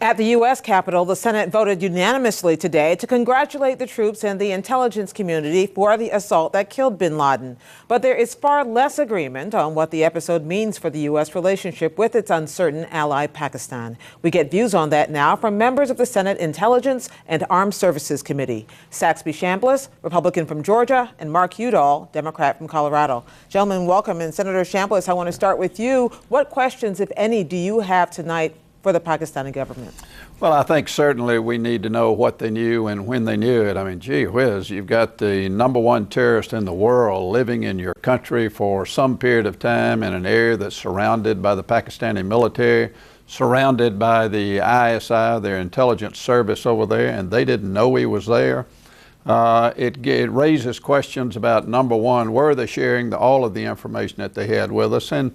At the U.S. Capitol, the Senate voted unanimously today to congratulate the troops and the intelligence community for the assault that killed bin Laden. But there is far less agreement on what the episode means for the U.S. relationship with its uncertain ally, Pakistan. We get views on that now from members of the Senate Intelligence and Armed Services Committee. Saxby Chambliss, Republican from Georgia, and Mark Udall, Democrat from Colorado. Gentlemen, welcome. And Senator Chambliss, I want to start with you. What questions, if any, do you have tonight for the Pakistani government? Well, I think certainly we need to know what they knew and when they knew it. I mean, gee whiz, you've got the #1 terrorist in the world living in your country for some period of time in an area that's surrounded by the Pakistani military, surrounded by the ISI, their intelligence service over there, and they didn't know he was there. It raises questions about, #1, were they sharing all of the information that they had with us? And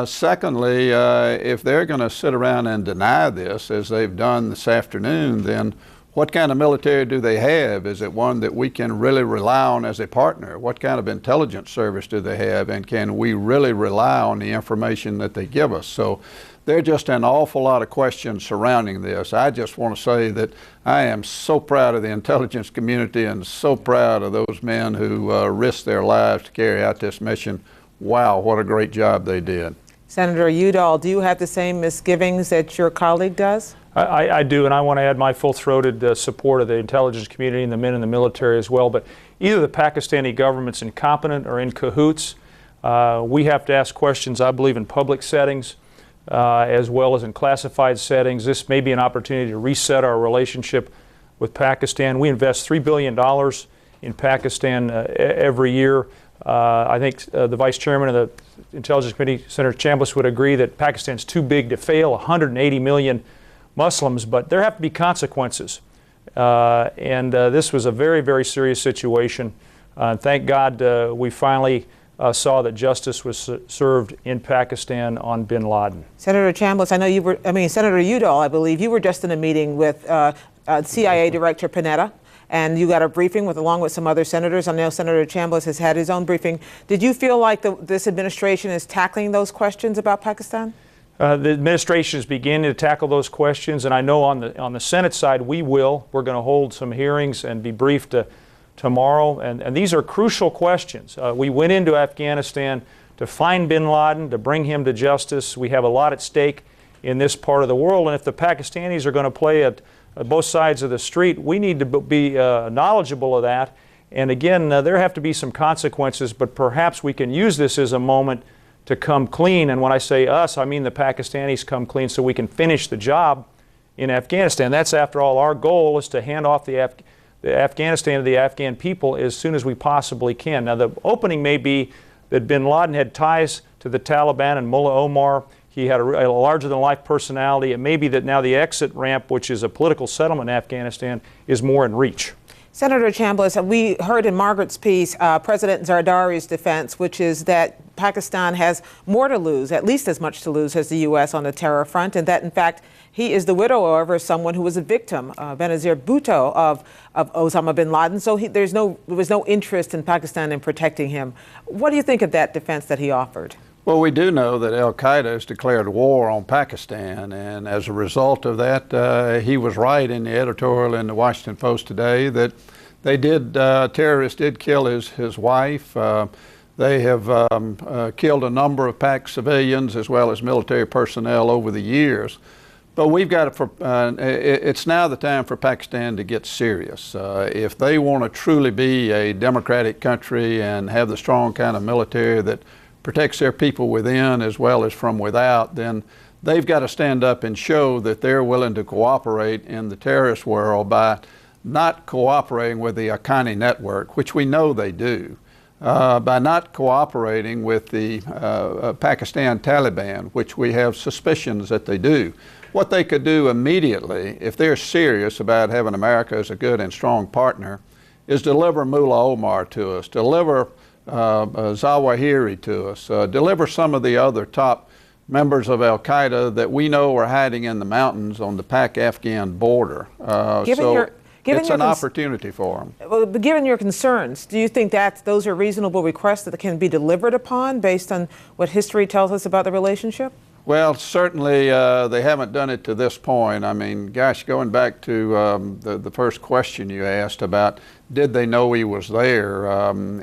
secondly, if they're going to sit around and deny this, as they've done this afternoon, then what kind of military do they have? Is it one that we can really rely on as a partner? What kind of intelligence service do they have? And can we really rely on the information that they give us? So there are just an awful lot of questions surrounding this. I just want to say that I am so proud of the intelligence community and so proud of those men who risked their lives to carry out this mission. Wow, what a great job they did. Senator Udall, do you have the same misgivings that your colleague does? I do, and I want to add my full-throated support of the intelligence community and the men in the military as well. But either the Pakistani government's incompetent or in cahoots. We have to ask questions, I believe, in public settings as well as in classified settings. This may be an opportunity to reset our relationship with Pakistan. We invest $3 billion in Pakistan every year. I think the Vice Chairman of the Intelligence Committee, Senator Chambliss, would agree that Pakistan's too big to fail, 180 million Muslims, but there have to be consequences. This was a very, very serious situation. Thank God we finally saw that justice was served in Pakistan on bin Laden. Senator Chambliss, Senator Udall, I believe you were just in a meeting with CIA Director Panetta, and you got a briefing along with some other senators. I know Senator Chambliss has had his own briefing. Did you feel like this administration is tackling those questions about Pakistan? The administration is beginning to tackle those questions, and I know on the Senate side we will. We're going to hold some hearings and be briefed tomorrow, and these are crucial questions. We went into Afghanistan to find bin Laden, to bring him to justice. We have a lot at stake in this part of the world, and if the Pakistanis are going to play at both sides of the street, we need to be knowledgeable of that. And again, there have to be some consequences, but perhaps we can use this as a moment to come clean. And when I say us, I mean the Pakistanis come clean so we can finish the job in Afghanistan. That's, after all, our goal is to hand off the Afghanistan to the Afghan people as soon as we possibly can. Now, the opening may be that bin Laden had ties to the Taliban and Mullah Omar. He had a larger-than-life personality. It may be that now the exit ramp, which is a political settlement in Afghanistan, is more in reach. Senator Chambliss, we heard in Margaret's piece President Zardari's defense, which is that Pakistan has more to lose, at least as much to lose as the U.S. on the terror front, and that, in fact, he is the widower of someone who was a victim, Benazir Bhutto, of Osama bin Laden. So there was no interest in Pakistan in protecting him. What do you think of that defense that he offered? Well, we do know that al-Qaeda has declared war on Pakistan, and as a result of that, he was right in the editorial in the Washington Post today that terrorists did kill his wife. They have killed a number of Pak civilians as well as military personnel over the years. But we've got it's now the time for Pakistan to get serious. If they want to truly be a democratic country and have the strong kind of military that protects their people within as well as from without, then they've got to stand up and show that they're willing to cooperate in the terrorist world by not cooperating with the Haqqani network, which we know they do, by not cooperating with the Pakistan Taliban, which we have suspicions that they do. What they could do immediately, if they're serious about having America as a good and strong partner, is deliver Mullah Omar to us, deliver Zawahiri to us, deliver some of the other top members of al-Qaeda that we know are hiding in the mountains on the Pak-Afghan border. It's an opportunity for them. Well, but given your concerns, do you think that those are reasonable requests that can be delivered upon based on what history tells us about the relationship? Well, certainly they haven't done it to this point. I mean, gosh, going back to the first question you asked about did they know he was there?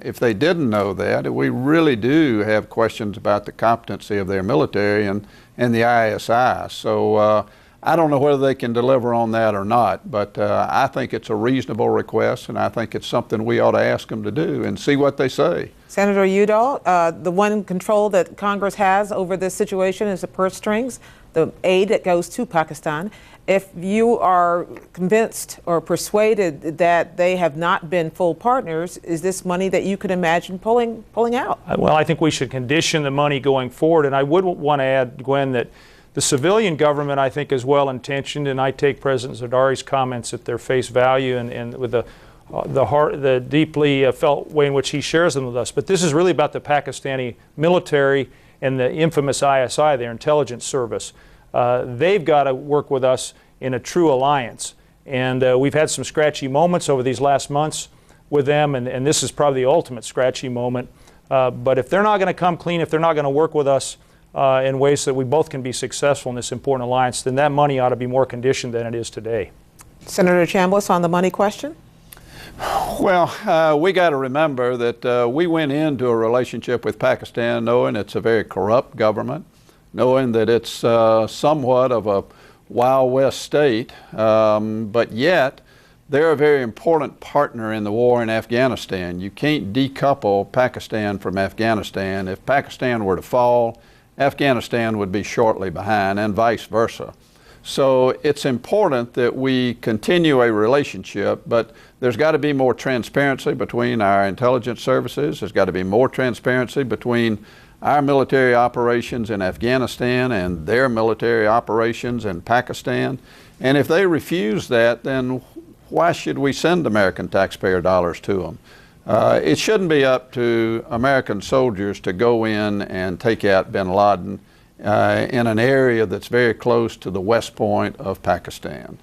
If they didn't know that, we really do have questions about the competency of their military and the ISI. So I don't know whether they can deliver on that or not, but I think it's a reasonable request, and I think it's something we ought to ask them to do and see what they say. Senator Udall, the one control that Congress has over this situation is the purse strings, the aid that goes to Pakistan. If you are convinced or persuaded that they have not been full partners, is this money that you could imagine pulling out? Well, I think we should condition the money going forward, and I would want to add, Gwen, that the civilian government, I think, is well-intentioned, and I take President Zardari's comments at their face value and with the deeply felt way in which he shares them with us. But this is really about the Pakistani military and the infamous ISI, their intelligence service. They've got to work with us in a true alliance. And we've had some scratchy moments over these last months with them, and this is probably the ultimate scratchy moment. But if they're not going to come clean, if they're not going to work with us in ways that we both can be successful in this important alliance, then that money ought to be more conditioned than it is today. Senator Chambliss, on the money question? Well, we got to remember that we went into a relationship with Pakistan knowing it's a very corrupt government, knowing that it's somewhat of a Wild West state, but yet they're a very important partner in the war in Afghanistan. You can't decouple Pakistan from Afghanistan. If Pakistan were to fall, Afghanistan would be shortly behind, and vice versa. So it's important that we continue a relationship, but there's got to be more transparency between our intelligence services. There's got to be more transparency between our military operations in Afghanistan and their military operations in Pakistan. And if they refuse that, then why should we send American taxpayer dollars to them? It shouldn't be up to American soldiers to go in and take out bin Laden in an area that's very close to the West Point of Pakistan.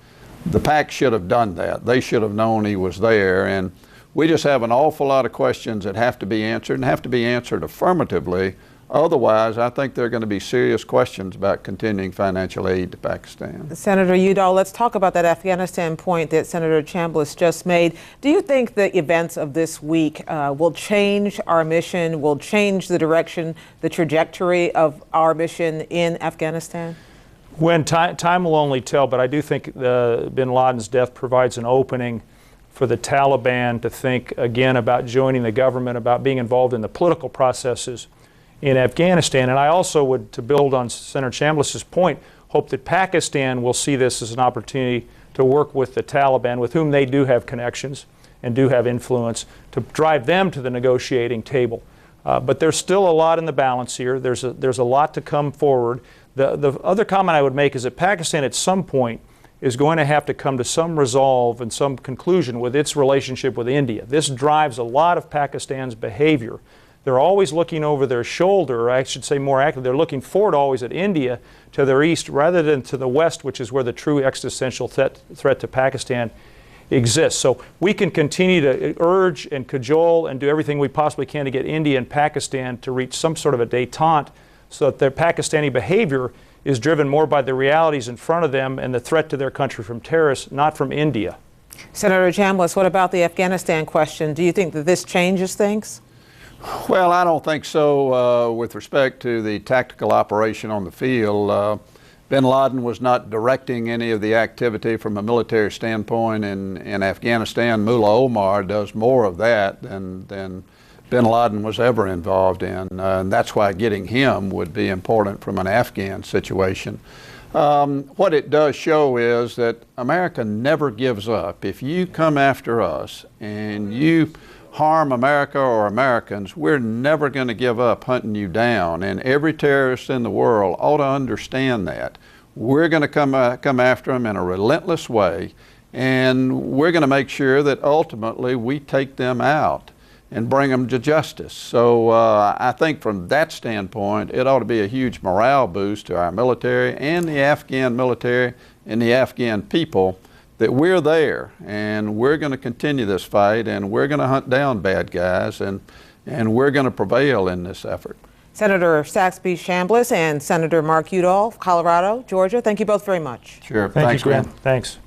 The PAC should have done that. They should have known he was there, and we just have an awful lot of questions that have to be answered and have to be answered affirmatively. Otherwise, I think there are going to be serious questions about continuing financial aid to Pakistan. Senator Udall, let's talk about that Afghanistan point that Senator Chambliss just made. Do you think the events of this week will change our mission, will change the direction, the trajectory of our mission in Afghanistan? When time will only tell, but I do think bin Laden's death provides an opening for the Taliban to think again about joining the government, about being involved in the political processes in Afghanistan. And I also would, to build on Senator Chambliss's point, hope that Pakistan will see this as an opportunity to work with the Taliban, with whom they do have connections and do have influence, to drive them to the negotiating table. But there's still a lot in the balance here. There's a lot to come forward. The other comment I would make is that Pakistan at some point is going to have to come to some resolve and some conclusion with its relationship with India. This drives a lot of Pakistan's behavior. They're always looking over their shoulder, or I should say more accurately, they're looking forward always at India to their east rather than to the west, which is where the true existential threat to Pakistan exists. So we can continue to urge and cajole and do everything we possibly can to get India and Pakistan to reach some sort of a détente so that their Pakistani behavior is driven more by the realities in front of them and the threat to their country from terrorists, not from India. Senator Chambliss, what about the Afghanistan question? Do you think that this changes things? Well, I don't think so with respect to the tactical operation on the field. Bin Laden was not directing any of the activity from a military standpoint in Afghanistan. Mullah Omar does more of that than Bin Laden was ever involved in. And that's why getting him would be important from an Afghan situation. What it does show is that America never gives up. If you come after us and you harm America or Americans, we're never going to give up hunting you down. And every terrorist in the world ought to understand that. We're going to come after them in a relentless way, and we're going to make sure that ultimately we take them out and bring them to justice. So I think from that standpoint, it ought to be a huge morale boost to our military and the Afghan military and the Afghan people that we're there, and we're going to continue this fight, and we're going to hunt down bad guys, and we're going to prevail in this effort. Senator Saxby Chambliss and Senator Mark Udall, Colorado, Georgia, thank you both very much. Sure. Thank Thanks, you, Gwen. Gwen. Thanks.